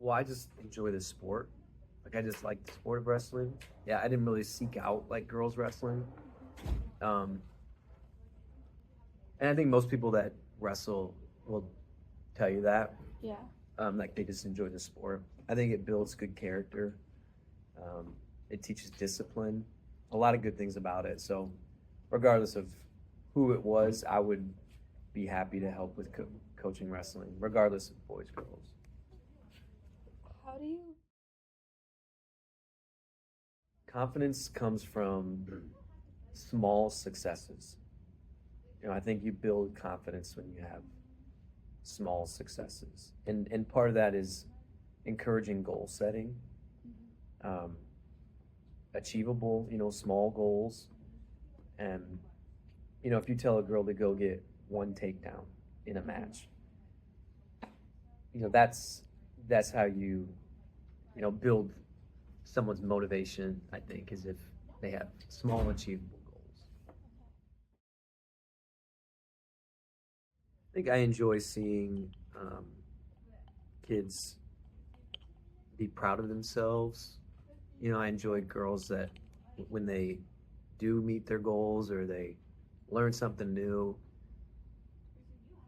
Well, I just enjoy the sport. Like I just like the sport of wrestling. Yeah, I didn't really seek out like girls wrestling. Um, and I think most people that wrestle will tell you that. Yeah. Like they just enjoy the sport. I think it builds good character. It teaches discipline. A lot of good things about it. So, regardless of who it was, I would be happy to help with coaching wrestling, regardless of boys, girls. How do you? Confidence comes from small successes. I think you build confidence when you have small successes, and part of that is encouraging goal setting, um, achievable, small goals, and if you tell a girl to go get one takedown in a match, that's how you build someone's motivation. I think is if they have small achievable goals. I think I enjoy seeing kids be proud of themselves. I enjoy girls that when they do meet their goals or they learn something new,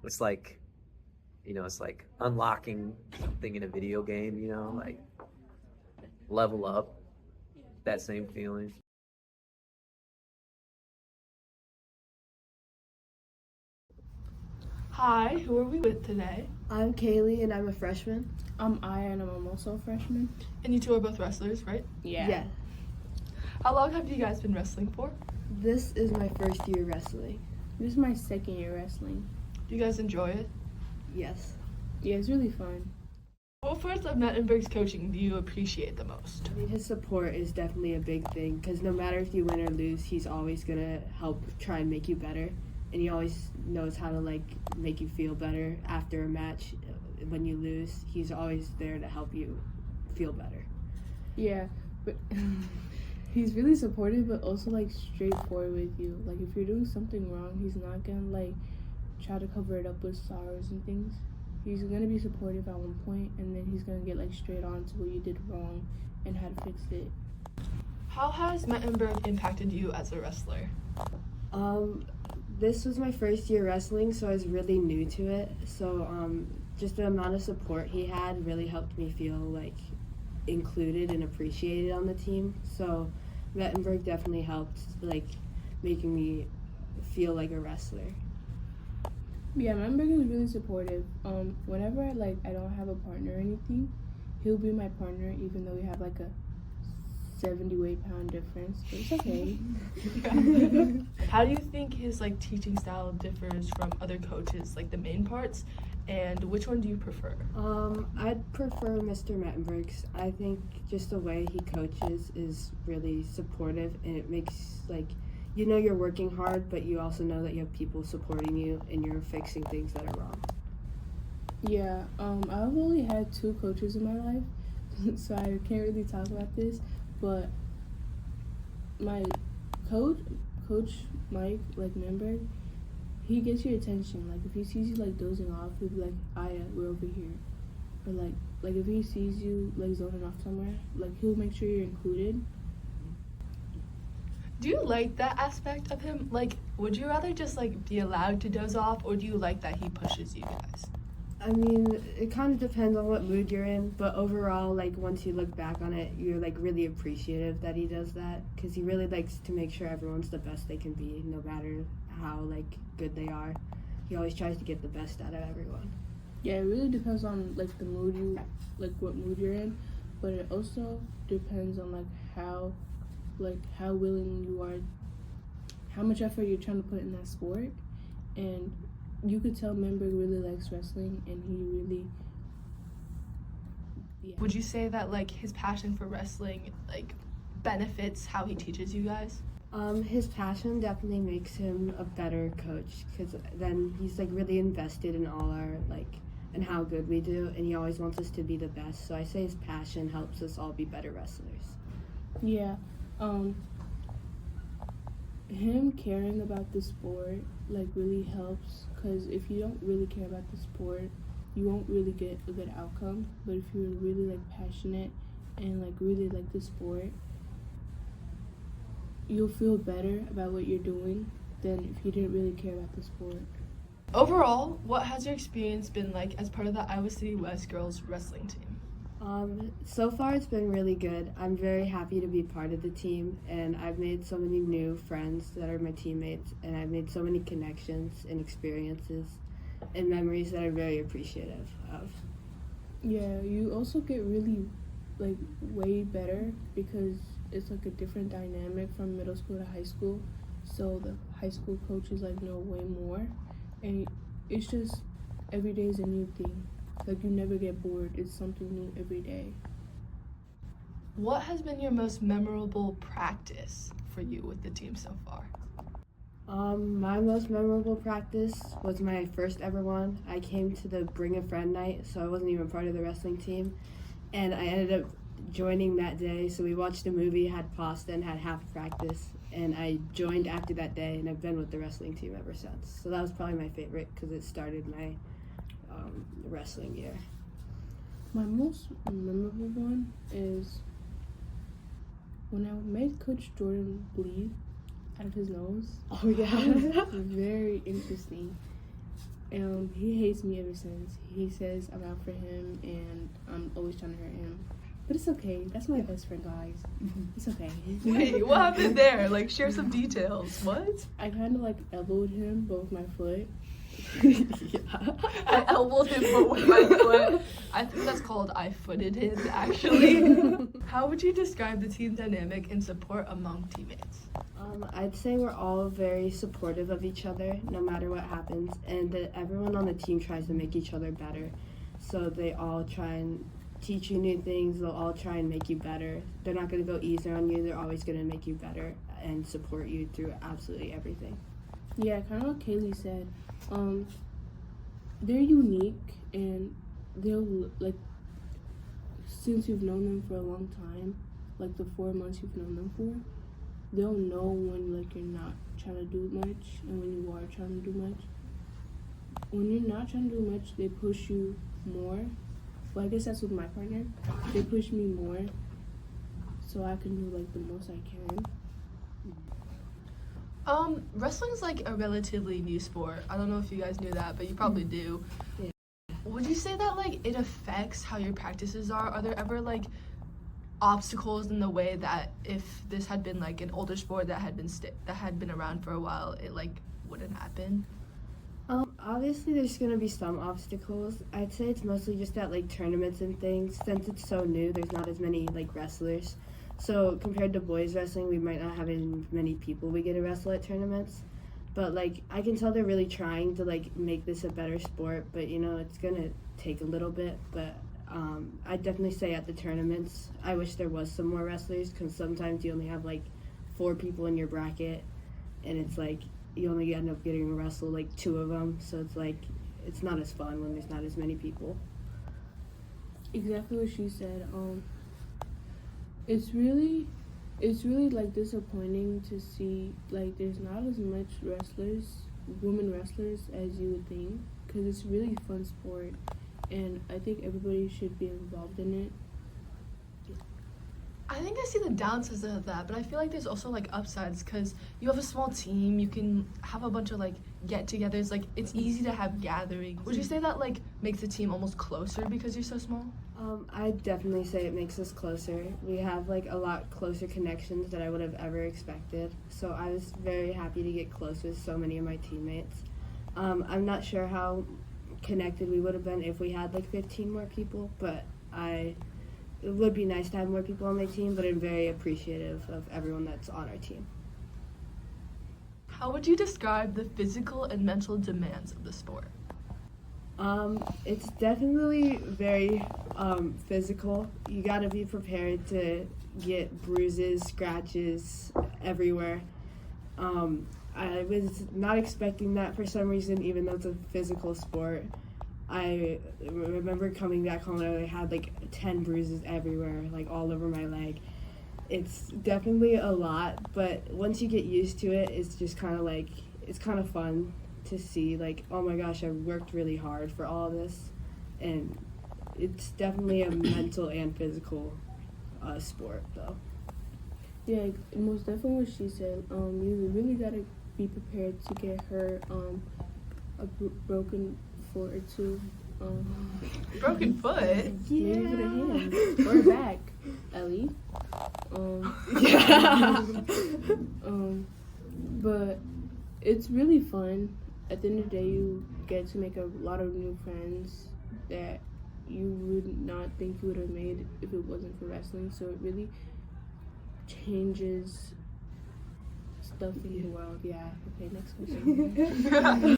it's like, it's like unlocking something in a video game, like level up, that same feeling. Hi, who are we with today? I'm Kaylee and I'm a freshman. I'm Aya and I'm also a freshman. And you two are both wrestlers, right? Yeah. How long have you guys been wrestling for? This is my first year wrestling. This is my second year wrestling. Do you guys enjoy it? Yes. Yeah, it's really fun. What parts of Mettenberg's coaching do you appreciate the most? I mean, his support is definitely a big thing because no matter if you win or lose, he's always going to help try and make you better. And he always knows how to, make you feel better after a match. When you lose, he's always there to help you feel better. Yeah, but he's really supportive, but also, straightforward with you. Like, if you're doing something wrong, he's not gonna, try to cover it up with sorrows and things. He's gonna be supportive at one point, and then he's gonna get, straight on to what you did wrong and how to fix it. How has Mettenberg impacted you as a wrestler? This was my first year wrestling, so I was really new to it. So, just the amount of support he had really helped me feel, included and appreciated on the team. So, Mettenberg definitely helped, making me feel like a wrestler. Yeah, Mettenberg is really supportive. Whenever, I don't have a partner or anything, he'll be my partner, even though we have, a 70 weight pound difference, but it's okay. How do you think his teaching style differs from other coaches, the main parts, and which one do you prefer? I'd prefer Mr. Mettenberg's. I think just the way he coaches is really supportive, and it makes you're working hard, but you also know that you have people supporting you and you're fixing things that are wrong. Yeah, I've only had 2 coaches in my life, so I can't really talk about this. But my coach Mike, Memberg, he gets your attention. If he sees you dozing off, he'll be like, Aya, we're over here. Or if he sees you zoning off somewhere, he'll make sure you're included. Do you like that aspect of him? Would you rather just be allowed to doze off, or do you like that he pushes you guys? I mean, it kind of depends on what mood you're in, but overall, once you look back on it, you're, really appreciative that he does that, because he really likes to make sure everyone's the best they can be, no matter how, good they are. He always tries to get the best out of everyone. Yeah, it really depends on, the mood you, what mood you're in, but it also depends on, how willing you are, how much effort you're trying to put in that sport, and you could tell Memberg really likes wrestling, and he really. Yeah. Would you say that his passion for wrestling benefits how he teaches you guys? His passion definitely makes him a better coach, because then he's really invested in all our and how good we do, and he always wants us to be the best. So I say his passion helps us all be better wrestlers. Yeah. Him caring about the sport really helps, because if you don't really care about the sport, you won't really get a good outcome. But if you're really like passionate and like really like the sport, you'll feel better about what you're doing than if you didn't really care about the sport. Overall, what has your experience been like as part of the Iowa City West girls wrestling team? So far it's been really good. I'm very happy to be part of the team, and I've made so many new friends that are my teammates, and I've made so many connections and experiences and memories that I'm very appreciative of. Yeah, you also get really like way better because it's like a different dynamic from middle school to high school. So the high school coaches like know way more, and it's just every day is a new thing. Like you never get bored. It's something new every day. What has been your most memorable practice for you with the team so far? My most memorable practice was my first ever one. I came to the Bring a Friend night, so I wasn't even part of the wrestling team, and I ended up joining that day. So we watched a movie, had pasta, and had half practice, and I joined after that day, and I've been with the wrestling team ever since. So that was probably my favorite because it started my wrestling year. My most memorable one is when I made Coach Jordan bleed out of his nose. Oh yeah. Very interesting. He hates me ever since. He says I'm out for him and I'm always trying to hurt him. But it's okay. That's my best friend, guys. It's okay. Wait, what happened there? Like, share some details. What? I kind of like elbowed him, but with my foot. Yeah. I elbowed him but with my foot. I think that's called I footed him, actually. How would you describe the team dynamic and support among teammates? I'd say we're all very supportive of each other no matter what happens, and that everyone on the team tries to make each other better. So they all try and teach you new things. They'll all try and make you better. They're not going to go easy on you. They're always going to make you better and support you through absolutely everything. Yeah, kind of what Kaylee said. They're unique, and they'll, like, since you've known them for a long time, like the 4 months you've known them for, they'll know when, like, you're not trying to do much and when you are trying to do much. When you're not trying to do much, they push you more. Well, I guess that's with my partner. They push me more so I can do, like, the most I can. Wrestling's like a relatively new sport. I don't know if you guys knew that, but you probably do. Yeah. Would you say that like it affects how your practices are? Are there ever like obstacles in the way that if this had been like an older sport that had been around for a while, it like wouldn't happen? Obviously there's going to be some obstacles. I'd say it's mostly just at like tournaments and things. Since it's so new, there's not as many like wrestlers. So compared to boys wrestling, we might not have as many people we get to wrestle at tournaments. But like I can tell they're really trying to like make this a better sport, but you know, it's going to take a little bit. But I'd definitely say at the tournaments, I wish there was some more wrestlers, because sometimes you only have like 4 people in your bracket, and it's like you only end up getting to wrestle like 2 of them. So it's like it's not as fun when there's not as many people. Exactly what she said. It's really like disappointing to see like there's not as much women wrestlers as you would think, because it's really a fun sport, and I think everybody should be involved in it. I think I see the downsides of that, but I feel like there's also like upsides because you have a small team, you can have a bunch of like get-togethers, like it's easy to have gatherings. Would you say that like makes the team almost closer because you're so small? I'd definitely say it makes us closer. We have like a lot closer connections than I would have ever expected. So I was very happy to get close with so many of my teammates. I'm not sure how connected we would have been if we had like 15 more people, but it would be nice to have more people on my team, but I'm very appreciative of everyone that's on our team. How would you describe the physical and mental demands of the sport? It's definitely very physical. You gotta be prepared to get bruises, scratches everywhere. I was not expecting that for some reason, even though it's a physical sport. I remember coming back home and I had like 10 bruises everywhere, like all over my leg. It's definitely a lot, but once you get used to it, it's just kind of like, it's kind of fun to see like, oh my gosh, I worked really hard for all of this. and it's definitely a mental and physical sport, though. Yeah, most definitely what she said. You really gotta be prepared to get hurt. A broken foot or two. Broken foot. Maybe with a hand or a back, Ellie. But it's really fun. At the end of the day, you get to make a lot of new friends that you would not think you would have made if it wasn't for wrestling. So it really changes stuff in the world. Yeah. Okay, next question.